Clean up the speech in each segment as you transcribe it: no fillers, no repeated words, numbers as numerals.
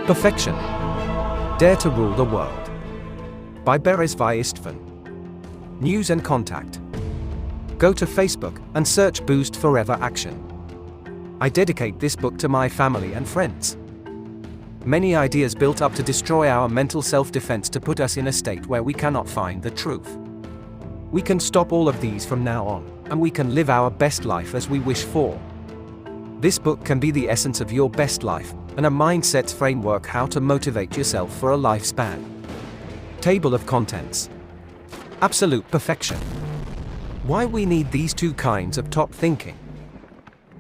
Perfection. Dare to Rule the World. By Berezvai István. News and contact. Go to Facebook and search Boost Forever Action. I dedicate this book to my family and friends. Many ideas built up to destroy our mental self-defense to put us in a state where we cannot find the truth. We can stop all of these from now on, and we can live our best life as we wish for. This book can be the essence of your best life, and a mindset framework how to motivate yourself for a lifespan. Table of contents. Absolute perfection. Why we need these two kinds of top thinking?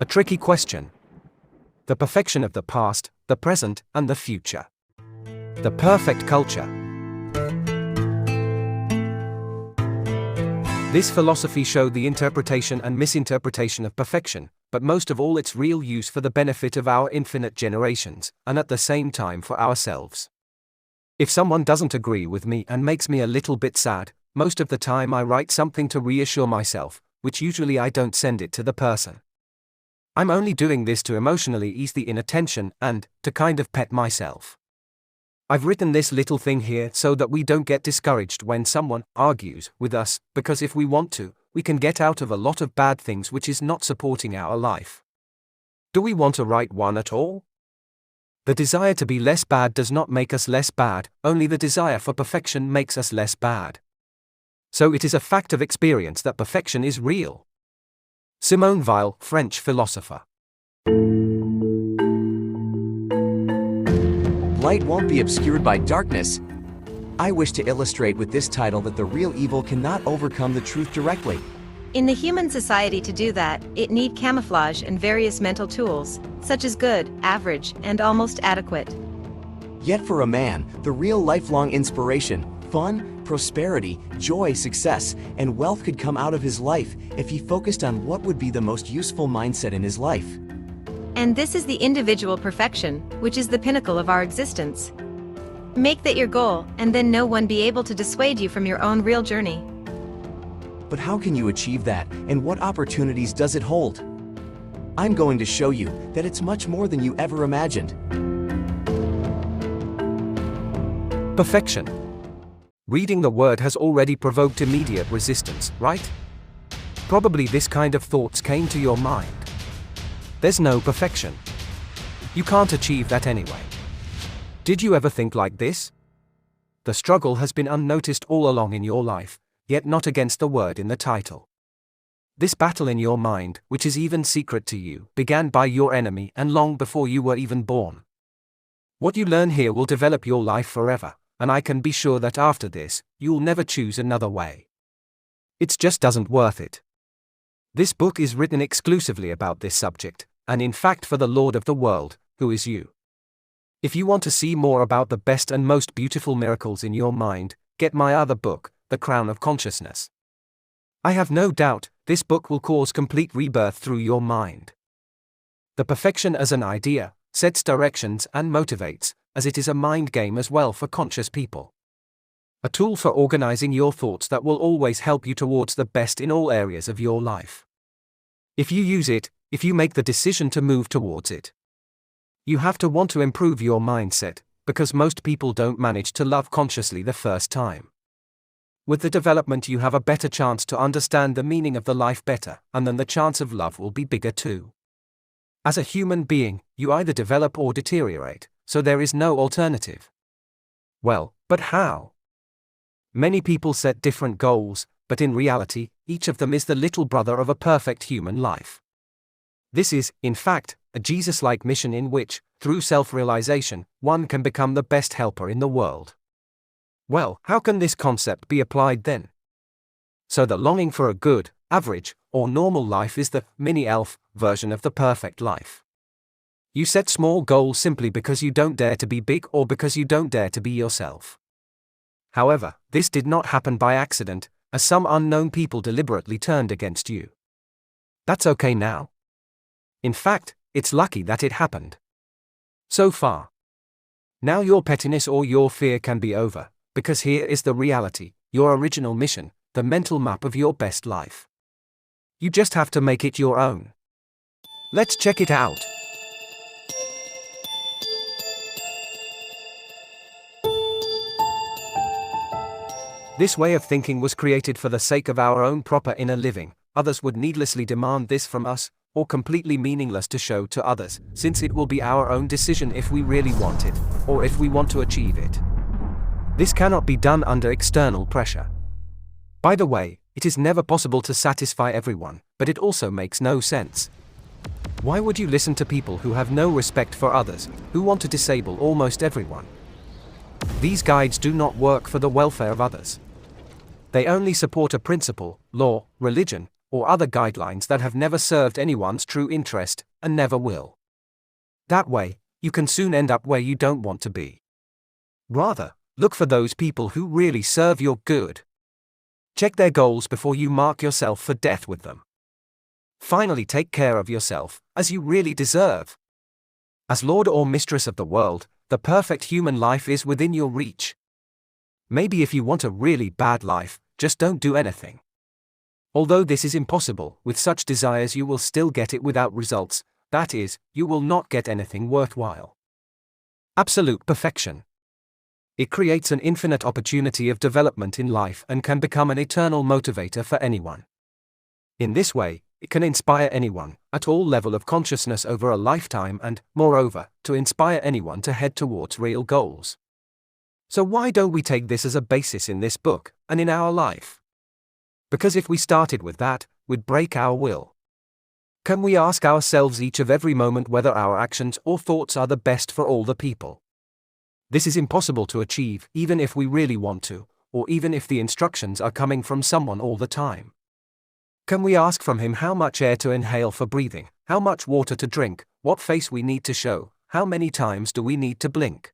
A tricky question. The perfection of the past, the present, and the future. The perfect culture. This philosophy showed the interpretation and misinterpretation of perfection, but most of all its real use for the benefit of our infinite generations, and at the same time for ourselves. If someone doesn't agree with me and makes me a little bit sad, most of the time I write something to reassure myself, which usually I don't send it to the person. I'm only doing this to emotionally ease the inattention and to kind of pet myself. I've written this little thing here so that we don't get discouraged when someone argues with us, because if we want to, we can get out of a lot of bad things which is not supporting our life. Do we want to write one at all? The desire to be less bad does not make us less bad, only the desire for perfection makes us less bad. So it is a fact of experience that perfection is real. Simone Weil, French philosopher. Light won't be obscured by darkness. I wish to illustrate with this title that the real evil cannot overcome the truth directly. In the human society to do that, it need camouflage and various mental tools, such as good, average, and almost adequate. Yet for a man, the real lifelong inspiration, fun, prosperity, joy, success, and wealth could come out of his life if he focused on what would be the most useful mindset in his life. And this is the individual perfection, which is the pinnacle of our existence. Make that your goal, and then no one be able to dissuade you from your own real journey. But how can you achieve that, and what opportunities does it hold? I'm going to show you that it's much more than you ever imagined. Perfection. Reading the word has already provoked immediate resistance, right? Probably this kind of thoughts came to your mind. There's no perfection. You can't achieve that anyway. Did you ever think like this? The struggle has been unnoticed all along in your life, yet not against the word in the title. This battle in your mind, which is even secret to you, began by your enemy and long before you were even born. What you learn here will develop your life forever, and I can be sure that after this, you'll never choose another way. It just doesn't worth it. This book is written exclusively about this subject, and in fact for the Lord of the world, who is you. If you want to see more about the best and most beautiful miracles in your mind, get my other book, The Crown of Consciousness. I have no doubt, this book will cause complete rebirth through your mind. The perfection as an idea, sets directions and motivates, as it is a mind game as well for conscious people. A tool for organizing your thoughts that will always help you towards the best in all areas of your life. If you use it, if you make the decision to move towards it. You have to want to improve your mindset, because most people don't manage to love consciously the first time. With the development you have a better chance to understand the meaning of the life better, and then the chance of love will be bigger too. As a human being, you either develop or deteriorate, so there is no alternative. Well, but how? Many people set different goals, but in reality, each of them is the little brother of a perfect human life. This is, in fact, a Jesus-like mission in which, through self-realization, one can become the best helper in the world. Well, how can this concept be applied then? So the longing for a good, average, or normal life is the mini-elf version of the perfect life. You set small goals simply because you don't dare to be big or because you don't dare to be yourself. However, this did not happen by accident, as some unknown people deliberately turned against you. That's okay now. In fact, it's lucky that it happened. So far. Now your pettiness or your fear can be over, because here is the reality, your original mission, the mental map of your best life. You just have to make it your own. Let's check it out. This way of thinking was created for the sake of our own proper inner living. Others would needlessly demand this from us, or completely meaningless to show to others, since it will be our own decision if we really want it, or if we want to achieve it. This cannot be done under external pressure. By the way, it is never possible to satisfy everyone, but it also makes no sense. Why would you listen to people who have no respect for others, who want to disable almost everyone? These guides do not work for the welfare of others. They only support a principle, law, religion, or other guidelines that have never served anyone's true interest, and never will. That way, you can soon end up where you don't want to be. Rather, look for those people who really serve your good. Check their goals before you mark yourself for death with them. Finally, take care of yourself, as you really deserve. As Lord or Mistress of the world, the perfect human life is within your reach. Maybe if you want a really bad life, just don't do anything. Although this is impossible, with such desires you will still get it without results, that is, you will not get anything worthwhile. Absolute perfection. It creates an infinite opportunity of development in life and can become an eternal motivator for anyone. In this way, it can inspire anyone, at all level of consciousness over a lifetime and, moreover, to inspire anyone to head towards real goals. So why don't we take this as a basis in this book, and in our life? Because if we started with that, we'd break our will. Can we ask ourselves each of every moment whether our actions or thoughts are the best for all the people? This is impossible to achieve, even if we really want to, or even if the instructions are coming from someone all the time. Can we ask from him how much air to inhale for breathing, how much water to drink, what face we need to show, how many times do we need to blink?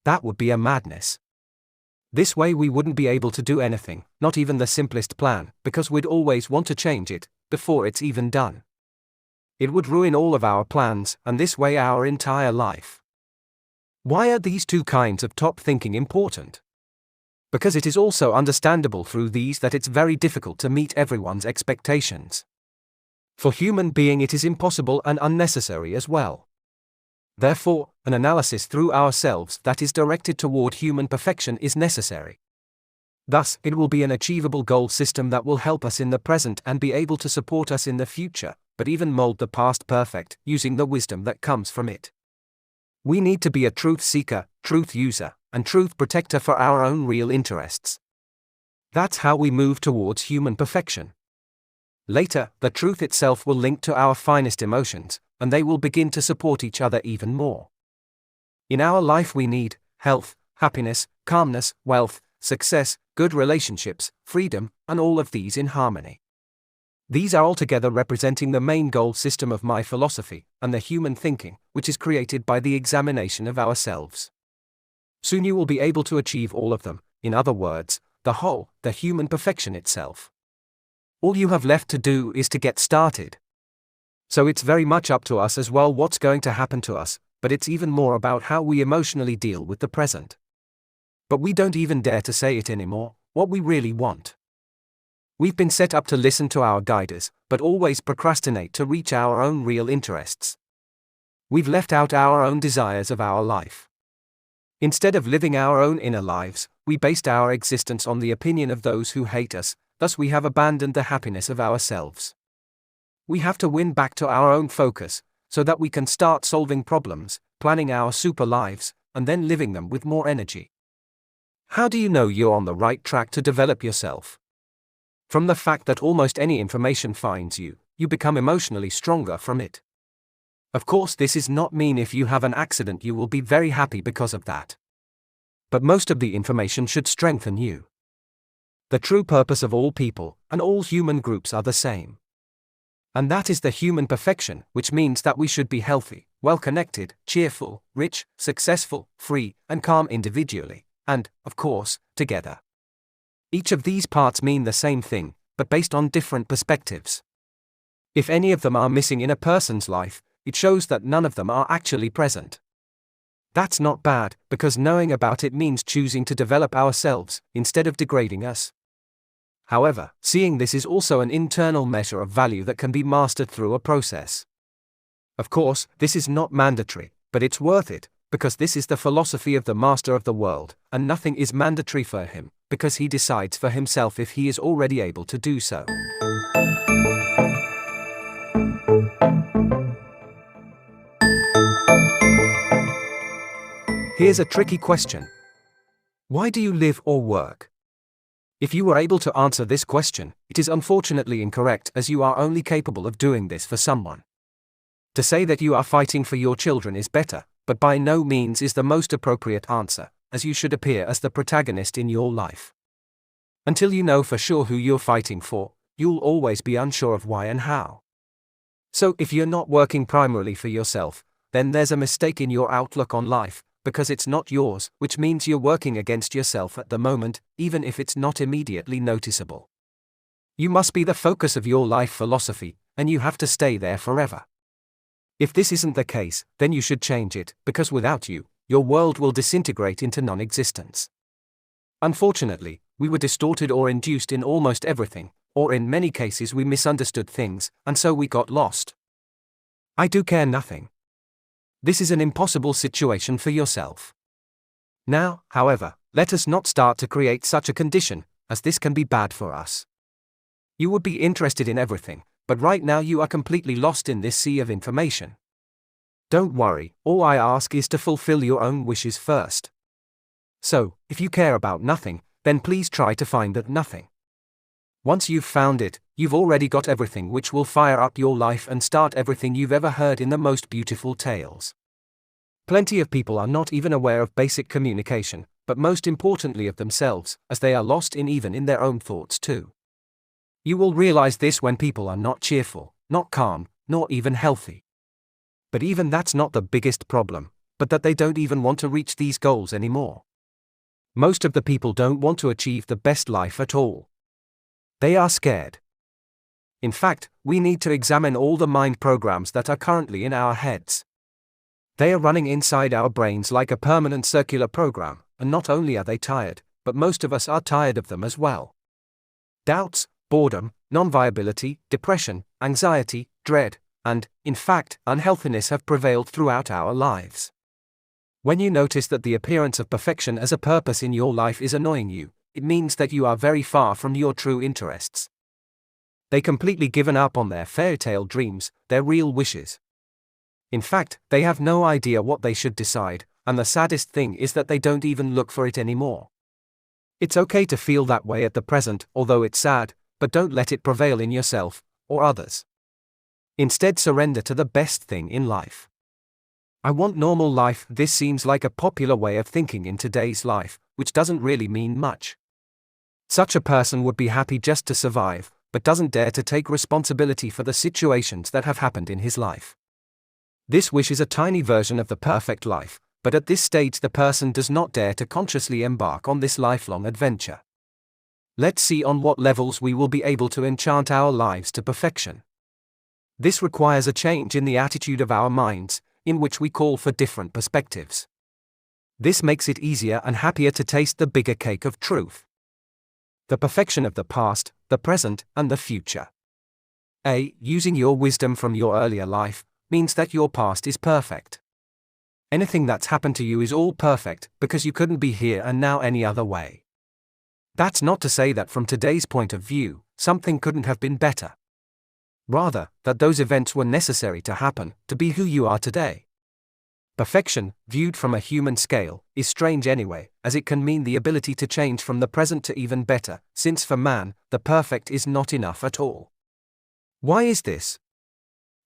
That would be a madness. This way we wouldn't be able to do anything, not even the simplest plan, because we'd always want to change it, before it's even done. It would ruin all of our plans, and this way our entire life. Why are these two kinds of top thinking important? Because it is also understandable through these that it's very difficult to meet everyone's expectations. For human being it is impossible and unnecessary as well. Therefore, an analysis through ourselves that is directed toward human perfection is necessary. Thus, it will be an achievable goal system that will help us in the present and be able to support us in the future, but even mold the past perfect, using the wisdom that comes from it. We need to be a truth seeker, truth user, and truth protector for our own real interests. That's how we move towards human perfection. Later, the truth itself will link to our finest emotions, and they will begin to support each other even more. In our life we need health, happiness, calmness, wealth, success, good relationships, freedom, and all of these in harmony. These are altogether representing the main goal system of my philosophy, and the human thinking, which is created by the examination of ourselves. Soon you will be able to achieve all of them, in other words, the whole, the human perfection itself. All you have left to do is to get started. So it's very much up to us as well what's going to happen to us, but it's even more about how we emotionally deal with the present. But we don't even dare to say it anymore, what we really want. We've been set up to listen to our guiders, but always procrastinate to reach our own real interests. We've left out our own desires of our life. Instead of living our own inner lives, we based our existence on the opinion of those who hate us, thus we have abandoned the happiness of ourselves. We have to win back to our own focus, so that we can start solving problems, planning our super lives, and then living them with more energy. How do you know you're on the right track to develop yourself? From the fact that almost any information finds you, you become emotionally stronger from it. Of course, this is not mean if you have an accident you will be very happy because of that. But most of the information should strengthen you. The true purpose of all people, and all human groups are the same. And that is the human perfection, which means that we should be healthy, well-connected, cheerful, rich, successful, free, and calm individually, and, of course, together. Each of these parts mean the same thing, but based on different perspectives. If any of them are missing in a person's life, it shows that none of them are actually present. That's not bad, because knowing about it means choosing to develop ourselves, instead of degrading us. However, seeing this is also an internal measure of value that can be mastered through a process. Of course, this is not mandatory, but it's worth it, because this is the philosophy of the master of the world, and nothing is mandatory for him, because he decides for himself if he is already able to do so. Here's a tricky question. Why do you live or work? If you were able to answer this question, it is unfortunately incorrect, as you are only capable of doing this for someone. To say that you are fighting for your children is better, but by no means is the most appropriate answer, as you should appear as the protagonist in your life. Until you know for sure who you're fighting for, you'll always be unsure of why and how. So if you're not working primarily for yourself, then there's a mistake in your outlook on life, because it's not yours, which means you're working against yourself at the moment, even if it's not immediately noticeable. You must be the focus of your life philosophy, and you have to stay there forever. If this isn't the case, then you should change it, because without you, your world will disintegrate into non-existence. Unfortunately, we were distorted or induced in almost everything, or in many cases we misunderstood things, and so we got lost. I do care nothing. This is an impossible situation for yourself. Now, however, let us not start to create such a condition, as this can be bad for us. You would be interested in everything, but right now you are completely lost in this sea of information. Don't worry, all I ask is to fulfill your own wishes first. So, if you care about nothing, then please try to find that nothing. Once you've found it, you've already got everything which will fire up your life and start everything you've ever heard in the most beautiful tales. Plenty of people are not even aware of basic communication, but most importantly of themselves, as they are lost even in their own thoughts too. You will realize this when people are not cheerful, not calm, nor even healthy. But even that's not the biggest problem, but that they don't even want to reach these goals anymore. Most of the people don't want to achieve the best life at all. They are scared. In fact, we need to examine all the mind programs that are currently in our heads. They are running inside our brains like a permanent circular program, and not only are they tired, but most of us are tired of them as well. Doubts, boredom, non-viability, depression, anxiety, dread, and, in fact, unhealthiness have prevailed throughout our lives. When you notice that the appearance of perfection as a purpose in your life is annoying you, it means that you are very far from your true interests. They completely given up on their fairy tale dreams, their real wishes. In fact, they have no idea what they should decide, and the saddest thing is that they don't even look for it anymore. It's okay to feel that way at the present, although it's sad, but don't let it prevail in yourself, or others. Instead, surrender to the best thing in life. I want normal life. This seems like a popular way of thinking in today's life, which doesn't really mean much. Such a person would be happy just to survive, but doesn't dare to take responsibility for the situations that have happened in his life. This wish is a tiny version of the perfect life, but at this stage the person does not dare to consciously embark on this lifelong adventure. Let's see on what levels we will be able to enchant our lives to perfection. This requires a change in the attitude of our minds, in which we call for different perspectives. This makes it easier and happier to taste the bigger cake of truth. The perfection of the past, the present, and the future. A. Using your wisdom from your earlier life means that your past is perfect. Anything that's happened to you is all perfect, because you couldn't be here and now any other way. That's not to say that from today's point of view, something couldn't have been better. Rather, that those events were necessary to happen, to be who you are today. Perfection, viewed from a human scale, is strange anyway, as it can mean the ability to change from the present to even better, since for man, the perfect is not enough at all. Why is this?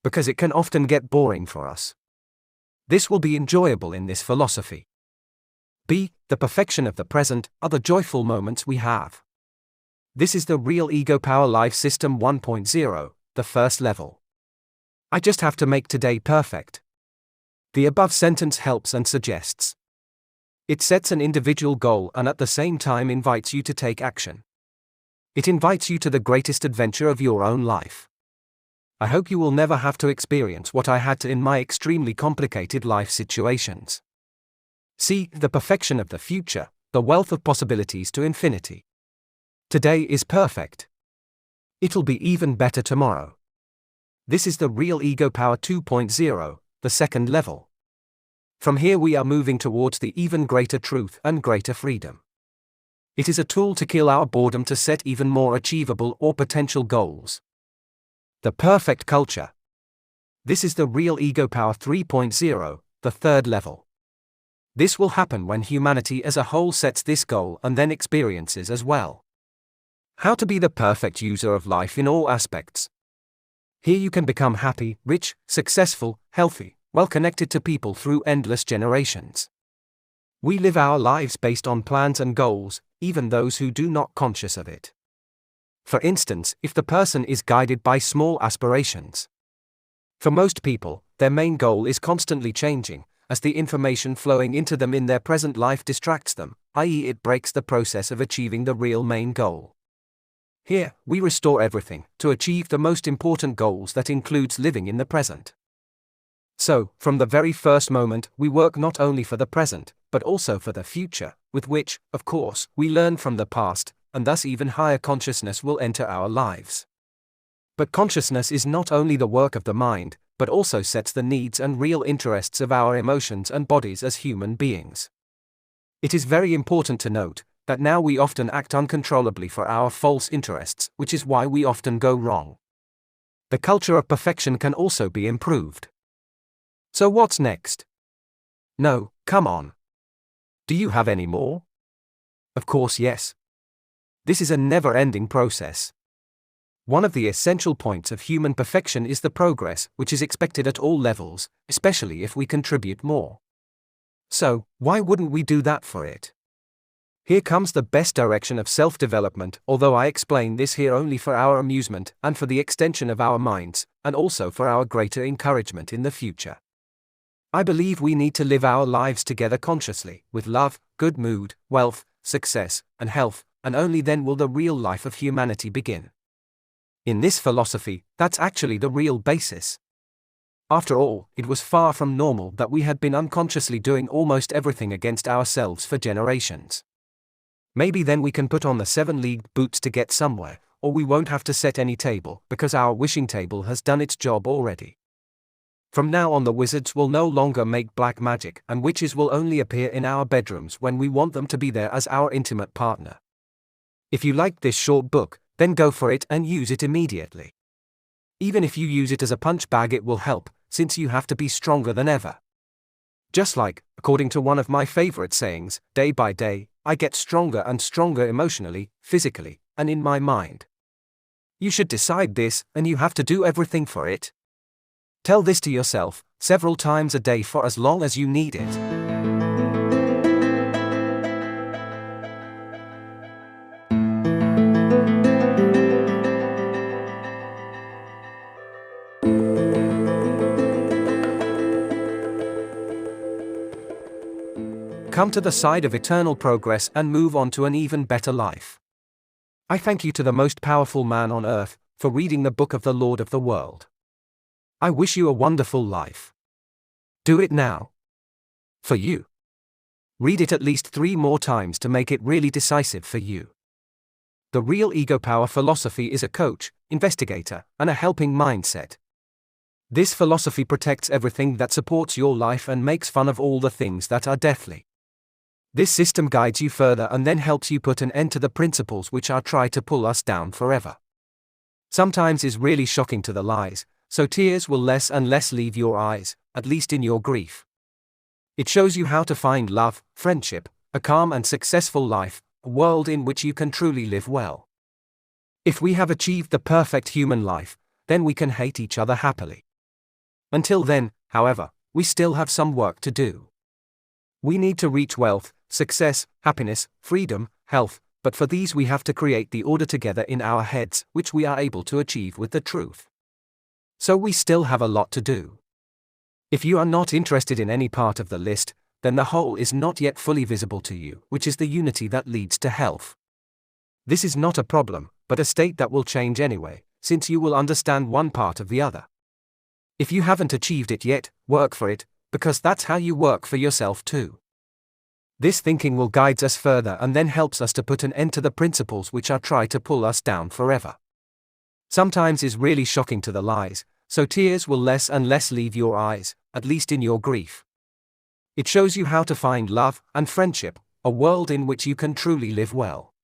Because it can often get boring for us. This will be enjoyable in this philosophy. B. The perfection of the present are the joyful moments we have. This is the real ego power life system 1.0, the first level. I just have to make today perfect. The above sentence helps and suggests. It sets an individual goal and at the same time invites you to take action. It invites you to the greatest adventure of your own life. I hope you will never have to experience what I had to in my extremely complicated life situations. See the perfection of the future, the wealth of possibilities to infinity. Today is perfect. It'll be even better tomorrow. This is the real ego power 2.0, the second level. From here we are moving towards the even greater truth and greater freedom. It is a tool to kill our boredom to set even more achievable or potential goals. The perfect culture. This is the real ego power 3.0, the third level. This will happen when humanity as a whole sets this goal and then experiences as well. How to be the perfect user of life in all aspects. Here you can become happy, rich, successful, healthy, well connected to people through endless generations. We live our lives based on plans and goals, even those who do not conscious of it. For instance, if the person is guided by small aspirations. For most people, their main goal is constantly changing, as the information flowing into them in their present life distracts them, i.e., it breaks the process of achieving the real main goal. Here, we restore everything to achieve the most important goals that includes living in the present. So, from the very first moment, we work not only for the present, but also for the future, with which, of course, we learn from the past, and thus even higher consciousness will enter our lives. But consciousness is not only the work of the mind, but also sets the needs and real interests of our emotions and bodies as human beings. It is very important to note that now we often act uncontrollably for our false interests, which is why we often go wrong. The culture of perfection can also be improved. So what's next? No, come on. Do you have any more? Of course, yes. This is a never-ending process. One of the essential points of human perfection is the progress, which is expected at all levels, especially if we contribute more. So, why wouldn't we do that for it? Here comes the best direction of self-development, although I explain this here only for our amusement and for the extension of our minds, and also for our greater encouragement in the future. I believe we need to live our lives together consciously, with love, good mood, wealth, success, and health, and only then will the real life of humanity begin. In this philosophy, that's actually the real basis. After all, it was far from normal that we had been unconsciously doing almost everything against ourselves for generations. Maybe then we can put on the 7-league boots to get somewhere, or we won't have to set any table, because our wishing table has done its job already. From now on the wizards will no longer make black magic, and witches will only appear in our bedrooms when we want them to be there as our intimate partner. If you liked this short book, then go for it and use it immediately. Even if you use it as a punch bag, it will help, since you have to be stronger than ever. Just like, according to one of my favorite sayings, day by day, I get stronger and stronger emotionally, physically, and in my mind. You should decide this, and you have to do everything for it. Tell this to yourself, several times a day for as long as you need it. Come to the side of eternal progress and move on to an even better life. I thank you to the most powerful man on earth, for reading the book of the Lord of the world. I wish you a wonderful life. Do it now. For you. Read it at least 3 more times to make it really decisive for you. The real ego power philosophy is a coach, investigator, and a helping mindset. This philosophy protects everything that supports your life and makes fun of all the things that are deathly. This system guides you further and then helps you put an end to the principles which are try to pull us down forever. Sometimes is really shocking to the lies, so tears will less and less leave your eyes, at least in your grief. It shows you how to find love, friendship, a calm and successful life, a world in which you can truly live well. If we have achieved the perfect human life, then we can hate each other happily. Until then, however, we still have some work to do. We need to reach wealth, success, happiness, freedom, health, but for these we have to create the order together in our heads, which we are able to achieve with the truth. So we still have a lot to do. If you are not interested in any part of the list, then the whole is not yet fully visible to you, which is the unity that leads to health. This is not a problem, but a state that will change anyway, since you will understand one part of the other. If you haven't achieved it yet, work for it, because that's how you work for yourself too. This thinking will guide us further and then helps us to put an end to the principles which are try to pull us down forever. Sometimes is really shocking to the lies, so tears will less and less leave your eyes, at least in your grief. It shows you how to find love and friendship, a world in which you can truly live well.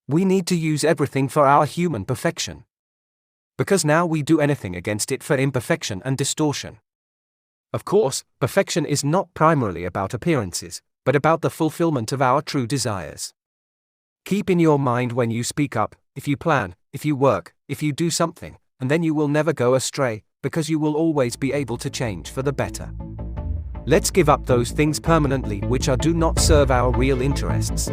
We need to use everything for our human perfection. Because now we do anything against it for imperfection and distortion. Of course, perfection is not primarily about appearances, but about the fulfillment of our true desires. Keep in your mind when you speak up, if you plan, if you work, if you do something, and then you will never go astray, because you will always be able to change for the better. Let's give up those things permanently which do not serve our real interests.